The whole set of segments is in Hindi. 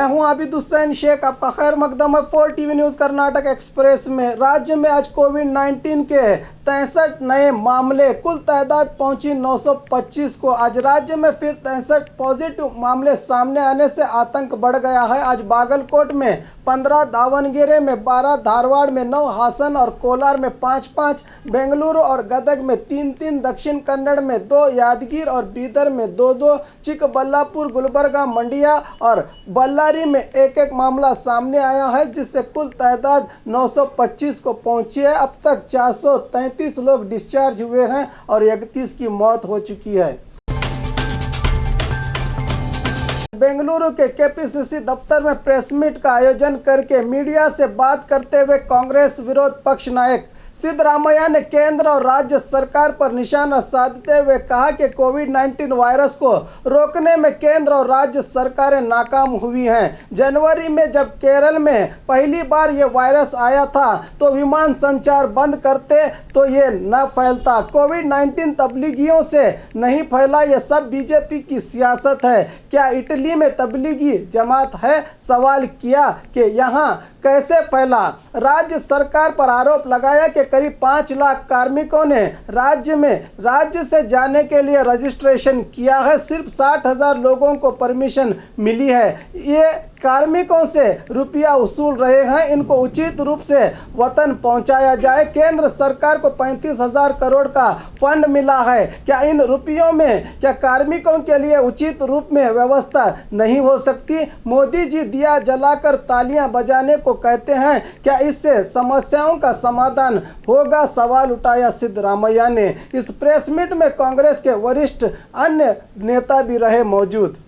मैं हूं आबिद हुसैन शेख, आपका खैर मकदम है 4 टीवी न्यूज़ कर्नाटक एक्सप्रेस में। राज्य में आज कोविड-19 के 63 नए मामले, कुल तादाद पहुंची 925 को। आज राज्य में फिर 63 पॉजिटिव मामले सामने आने से आतंक बढ़ गया है। आज बागलकोट में 15, दावणगेरे में 12, धारवाड़ में 9, हासन और कोलार में 5-5, बेंगलुरु और गदग में 3-3, दक्षिण कन्नड़ में 2, यादगीर और बीदर में 2-2, चिकबल्लापुर, गुलबर्गा, मंडिया और बल्लारी में 1-1 मामला सामने आया है, जिससे कुल तादाद 925 को पहुंची है। अब तक 433 लोग डिस्चार्ज हुए हैं और 31 की मौत हो चुकी है। बेंगलुरु के केपीसीसी दफ्तर में प्रेस मीट का आयोजन करके मीडिया से बात करते हुए कांग्रेस विरोध पक्ष नायक सिद्धरामैया ने केंद्र और राज्य सरकार पर निशाना साधते हुए कहा कि कोविड-19 वायरस को रोकने में केंद्र और राज्य सरकारें नाकाम हुई हैं। जनवरी में जब केरल में पहली बार ये वायरस आया था तो विमान संचार बंद करते तो ये न फैलता। कोविड-19 तबलीगियों से नहीं फैला, ये सब बीजेपी की सियासत है। क्या इटली में तबलीगी जमात है? सवाल किया कि यहाँ कैसे फैला। राज्य सरकार पर आरोप लगाया कि करीब 5 लाख कार्मिकों ने राज्य से जाने के लिए रजिस्ट्रेशन किया है। सिर्फ 60,000 लोगों को परमिशन मिली है। ये कार्मिकों से रुपया वसूल रहे हैं, इनको उचित रूप से वतन पहुंचाया जाए। केंद्र सरकार को 35,000 करोड़ का फंड मिला है। क्या इन रुपयों में क्या कार्मिकों के लिए उचित रूप में व्यवस्था नहीं हो सकती? मोदी जी दिया जलाकर तालियां बजाने को कहते हैं, क्या इससे समस्याओं का समाधान होगा? सवाल उठाया सिद्धरामैया ने। इस प्रेस मीट में कांग्रेस के वरिष्ठ अन्य नेता भी रहे मौजूद।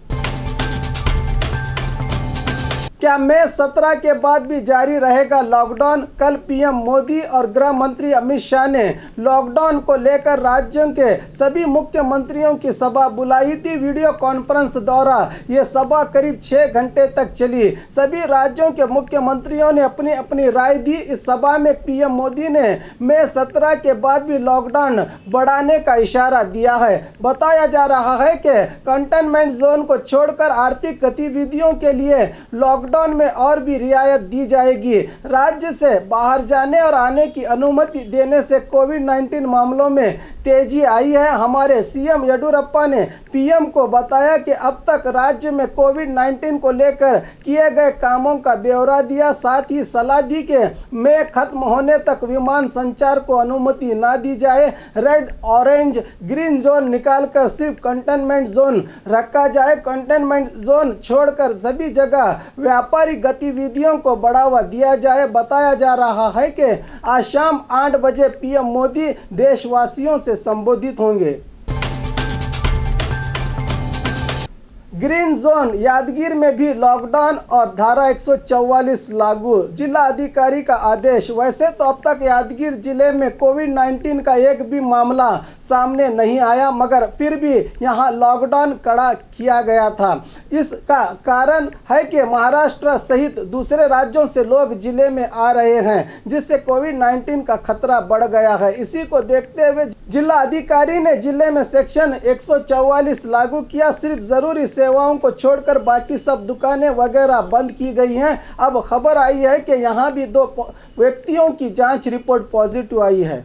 क्या मई 17 के बाद भी जारी रहेगा लॉकडाउन? कल पीएम मोदी और गृह मंत्री अमित शाह ने लॉकडाउन को लेकर राज्यों के सभी मुख्यमंत्रियों की सभा बुलाई थी। वीडियो कॉन्फ्रेंस द्वारा ये सभा करीब 6 घंटे तक चली। सभी राज्यों के मुख्यमंत्रियों ने अपनी अपनी राय दी। इस सभा में पीएम मोदी ने मई 17 के बाद भी लॉकडाउन बढ़ाने का इशारा दिया है। बताया जा रहा है कि कंटेनमेंट जोन को छोड़कर आर्थिक गतिविधियों के लिए लॉकडाउन में और भी रियायत दी जाएगी। राज्य से बाहर जाने और आने की अनुमति देने से कोविड-19 मामलों में तेजी आई है। हमारे सीएम येडियुरप्पा ने पीएम को बताया कि अब तक राज्य में कोविड-19 को लेकर किए गए कामों का ब्यौरा दिया। साथ ही सलाह दी कि मई खत्म होने तक विमान संचार को अनुमति ना दी जाए। रेड, ऑरेंज, ग्रीन जोन निकालकर सिर्फ कंटेनमेंट जोन रखा जाए। कंटेनमेंट जोन छोड़कर सभी जगह व्यापारिक गतिविधियों को बढ़ावा दिया जाए। बताया जा रहा है कि आज शाम 8 बजे पीएम मोदी देशवासियों से संबोधित होंगे। ग्रीन जोन यादगीर में भी लॉकडाउन और धारा 144 लागू, जिला अधिकारी का आदेश। वैसे तो अब तक यादगीर जिले में कोविड-19 का एक भी मामला सामने नहीं आया, मगर फिर भी यहां लॉकडाउन कड़ा किया गया था। इसका कारण है कि महाराष्ट्र सहित दूसरे राज्यों से लोग जिले में आ रहे हैं, जिससे कोविड-19 का खतरा बढ़ गया है। इसी को देखते हुए जिला अधिकारी ने जिले में सेक्शन 144 लागू किया। सिर्फ जरूरी सेवाओं को छोड़कर बाकी सब दुकानें वगैरह बंद की गई हैं। अब खबर आई है कि यहां भी 2 व्यक्तियों की जांच रिपोर्ट पॉजिटिव आई है।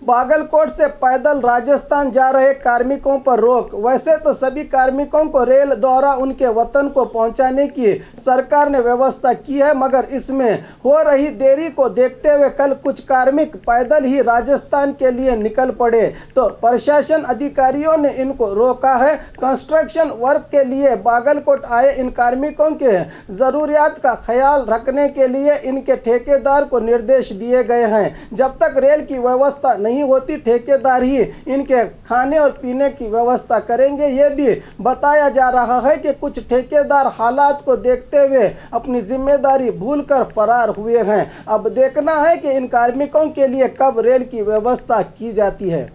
बागलकोट से पैदल राजस्थान जा रहे कार्मिकों पर रोक। वैसे तो सभी कार्मिकों को रेल द्वारा उनके वतन को पहुंचाने की सरकार ने व्यवस्था की है, मगर इसमें हो रही देरी को देखते हुए कल कुछ कार्मिक पैदल ही राजस्थान के लिए निकल पड़े, तो प्रशासन अधिकारियों ने इनको रोका है। कंस्ट्रक्शन वर्क के लिए बागलकोट आए इन कार्मिकों के ज़रूरियात का ख्याल रखने के लिए इनके ठेकेदार को निर्देश दिए गए हैं। जब तक रेल की व्यवस्था नहीं होती, ठेकेदार ही इनके खाने और पीने की व्यवस्था करेंगे। ये भी बताया जा रहा है कि कुछ ठेकेदार हालात को देखते हुए अपनी जिम्मेदारी भूलकर फरार हुए हैं। अब देखना है कि इन कार्मिकों के लिए कब रेल की व्यवस्था की जाती है।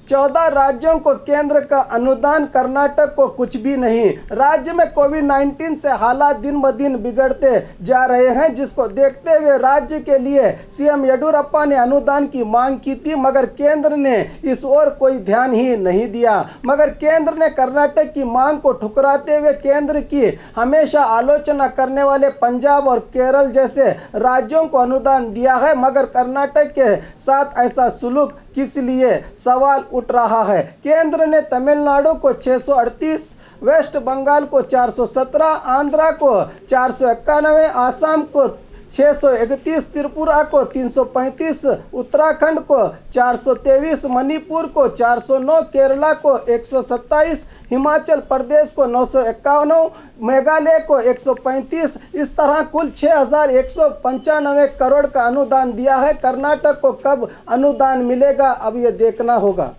14 राज्यों को केंद्र का अनुदान, कर्नाटक को कुछ भी नहीं। राज्य में कोविड-19 से हालात दिन ब दिन बिगड़ते जा रहे हैं, जिसको देखते हुए राज्य के लिए सीएम येडियुरप्पा ने अनुदान की मांग की थी, मगर केंद्र ने इस ओर कोई ध्यान ही नहीं दिया। मगर केंद्र ने कर्नाटक की मांग को ठुकराते हुए केंद्र की हमेशा आलोचना करने वाले पंजाब और केरल जैसे राज्यों को अनुदान दिया है, मगर कर्नाटक के साथ ऐसा सुलूक किस लिए, सवाल उठ रहा है। केंद्र ने तमिलनाडु को 638, वेस्ट बंगाल को 417, आंध्रा को 491, आसाम को 631, त्रिपुरा को 335, उत्तराखंड को 423, मणिपुर को 409, केरला को 127, हिमाचल प्रदेश को 951, मेघालय को 135। इस तरह कुल 6195 करोड़ का अनुदान दिया है। कर्नाटक को कब अनुदान मिलेगा, अब ये देखना होगा।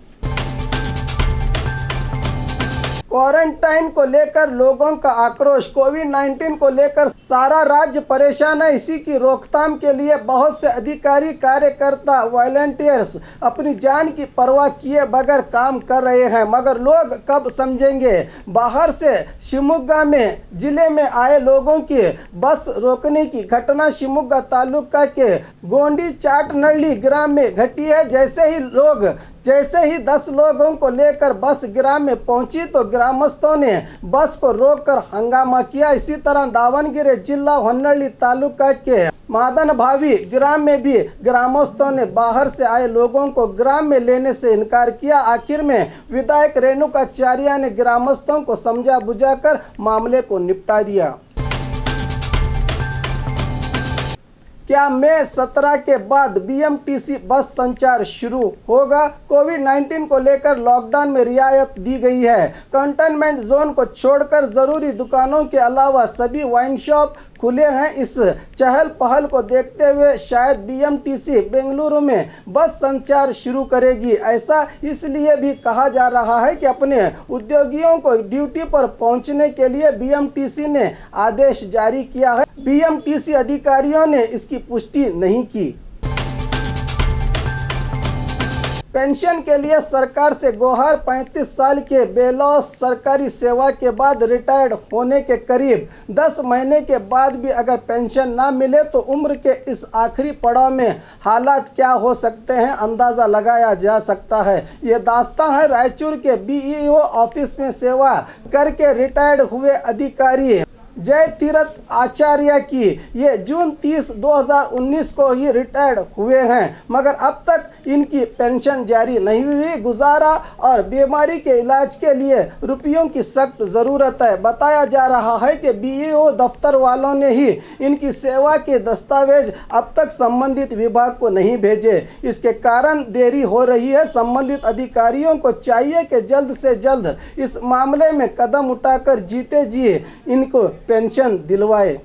क्वारंटाइन को लेकर लोगों का आक्रोश। कोविड-19 को लेकर सारा राज्य परेशान है। इसी की रोकथाम के लिए बहुत से अधिकारी, कार्यकर्ता, वॉलंटियर्स अपनी जान की परवाह किए बगैर काम कर रहे हैं, मगर लोग कब समझेंगे। बाहर से शिवमोगा में जिले में आए लोगों की बस रोकने की घटना शिवमोगा तालुका के गोंडी चाटनल्ली ग्राम में घटी है। जैसे ही 10 लोगों को लेकर बस ग्राम में पहुंची तो ग्रामस्थों ने बस को रोककर हंगामा किया। इसी तरह दावणगेरे जिला होन्नಳ್ಳಿ तालुका के मादन भावी ग्राम में भी ग्रामस्थों ने बाहर से आए लोगों को ग्राम में लेने से इनकार किया। आखिर में विधायक रेणुकाचार्य ने ग्रामस्थों को समझा बुझाकर मामले को निपटा दिया। क्या मई 17 के बाद बीएमटीसी बस संचार शुरू होगा? कोविड-19 को लेकर लॉकडाउन में रियायत दी गई है। कंटेनमेंट जोन को छोड़कर जरूरी दुकानों के अलावा सभी वाइन शॉप खुले हैं। इस चहल पहल को देखते हुए शायद बीएमटीसी बेंगलुरु में बस संचार शुरू करेगी। ऐसा इसलिए भी कहा जा रहा है कि अपने उद्योगियों को ड्यूटी पर पहुंचने के लिए बीएमटीसी ने आदेश जारी किया है। बीएमटीसी अधिकारियों ने इसकी पुष्टि नहीं की। पेंशन के लिए सरकार से गुहार। 35 साल के बेलौस सरकारी सेवा के बाद रिटायर्ड होने के करीब 10 महीने के बाद भी अगर पेंशन ना मिले तो उम्र के इस आखिरी पड़ाव में हालात क्या हो सकते हैं, अंदाज़ा लगाया जा सकता है। ये दास्तां है रायचूर के बीईओ ऑफिस में सेवा करके रिटायर्ड हुए अधिकारी जय तीरथ आचार्य की। ये जून 30, 2019 को ही रिटायर्ड हुए हैं, मगर अब तक इनकी पेंशन जारी नहीं हुई। गुजारा और बीमारी के इलाज के लिए रुपयों की सख्त ज़रूरत है। बताया जा रहा है कि बीईओ दफ्तर वालों ने ही इनकी सेवा के दस्तावेज अब तक संबंधित विभाग को नहीं भेजे। इसके कारण देरी हो रही है। संबंधित अधिकारियों को चाहिए कि जल्द से जल्द इस मामले में कदम उठाकर जीते जी इनको पेंशन दिलवाए।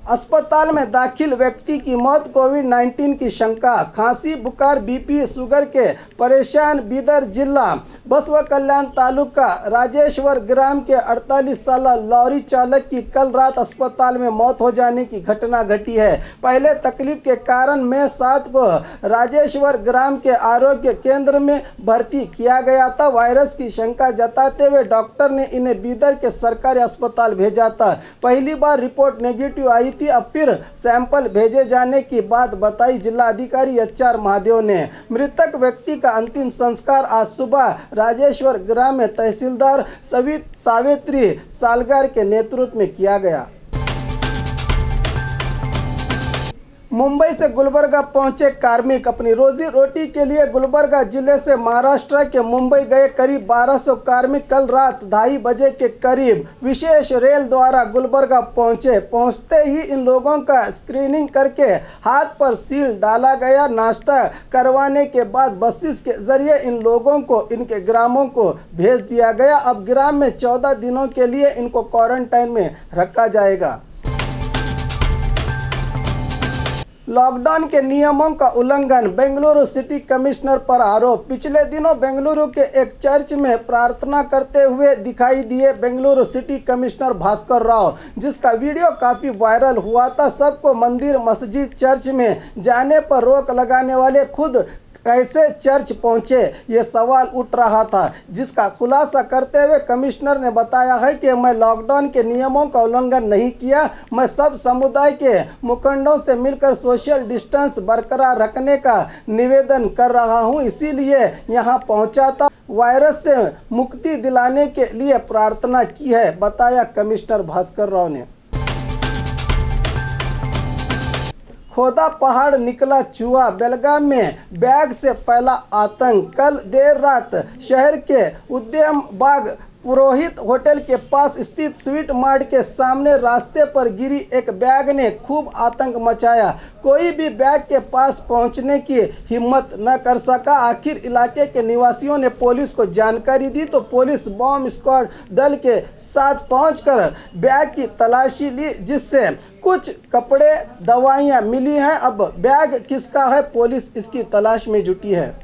अस्पताल में दाखिल व्यक्ति की मौत, कोविड-19 की शंका। खांसी, बुखार, बीपी, शुगर के परेशान बीदर जिला बसवा कल्याण तालुका राजेश्वर ग्राम के 48 साल लॉरी चालक की कल रात अस्पताल में मौत हो जाने की घटना घटी है। पहले तकलीफ के कारण मई 7 को राजेश्वर ग्राम के आरोग्य केंद्र में भर्ती किया गया था। वायरस की शंका जताते हुए डॉक्टर ने इन्हें बीदर के सरकारी अस्पताल भेजा था। पहली बार रिपोर्ट नेगेटिव आई थी, अब फिर सैंपल भेजे जाने की बात बताई जिला अधिकारी HR महादेव ने। मृतक व्यक्ति का अंतिम संस्कार आज सुबह राजेश्वर ग्राम में तहसीलदार सावित्री सालगार के नेतृत्व में किया गया। मुंबई से गुलबर्गा पहुंचे कार्मिक अपनी रोजी रोटी के लिए गुलबर्गा जिले से महाराष्ट्र के मुंबई गए करीब 1200 कार्मिक कल रात 2:30 बजे के करीब विशेष रेल द्वारा गुलबर्गा पहुंचे। पहुंचते ही इन लोगों का स्क्रीनिंग करके हाथ पर सील डाला गया। नाश्ता करवाने के बाद बसेस के जरिए इन लोगों को इनके ग्रामों को भेज दिया गया। अब ग्राम में 14 दिनों के लिए इनको क्वारंटाइन में रखा जाएगा। लॉकडाउन के नियमों का उल्लंघन, बेंगलुरु सिटी कमिश्नर पर आरोप। पिछले दिनों बेंगलुरु के एक चर्च में प्रार्थना करते हुए दिखाई दिए बेंगलुरु सिटी कमिश्नर भास्कर राव, जिसका वीडियो काफ़ी वायरल हुआ था। सबको मंदिर, मस्जिद, चर्च में जाने पर रोक लगाने वाले खुद कैसे चर्च पहुंचे, ये सवाल उठ रहा था, जिसका खुलासा करते हुए कमिश्नर ने बताया है कि मैं लॉकडाउन के नियमों का उल्लंघन नहीं किया। मैं सब समुदाय के मुखंडों से मिलकर सोशल डिस्टेंस बरकरार रखने का निवेदन कर रहा हूं, इसीलिए यहां पहुंचा था। वायरस से मुक्ति दिलाने के लिए प्रार्थना की है, बताया कमिश्नर भास्कर राव ने। खोदा पहाड़ निकला चूहा, बेलगाम में बैग से फैला आतंक। कल देर रात शहर के उद्यम बाग पुरोहित होटल के पास स्थित स्वीट मार्ट के सामने रास्ते पर गिरी एक बैग ने खूब आतंक मचाया। कोई भी बैग के पास पहुंचने की हिम्मत न कर सका। आखिर इलाके के निवासियों ने पुलिस को जानकारी दी तो पुलिस बॉम्ब स्क्वाड दल के साथ पहुंचकर बैग की तलाशी ली, जिससे कुछ कपड़े, दवाइयां मिली हैं। अब बैग किसका है, पुलिस इसकी तलाश में जुटी है।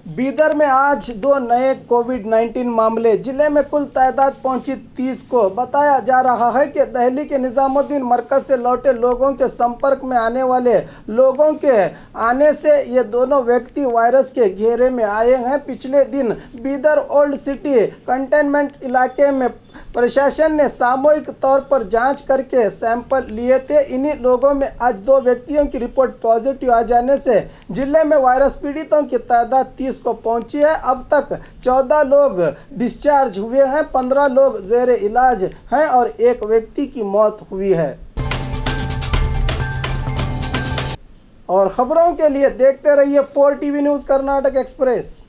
बीदर में आज 2 नए कोविड-19 मामले, जिले में कुल तादाद पहुंची 30 को। बताया जा रहा है कि दिल्ली के निजामुद्दीन मरकज से लौटे लोगों के संपर्क में आने वाले लोगों के आने से ये दोनों व्यक्ति वायरस के घेरे में आए हैं। पिछले दिन बीदर ओल्ड सिटी कंटेनमेंट इलाके में प्रशासन ने सामूहिक तौर पर जांच करके सैंपल लिए थे। इन्हीं लोगों में आज 2 व्यक्तियों की रिपोर्ट पॉजिटिव आ जाने से जिले में वायरस पीड़ितों की तादाद 30 को पहुंची है। अब तक 14 लोग डिस्चार्ज हुए हैं, 15 लोग जेरे इलाज हैं और एक व्यक्ति की मौत हुई है। और खबरों के लिए देखते रहिए 4 टीवी न्यूज़ कर्नाटक एक्सप्रेस।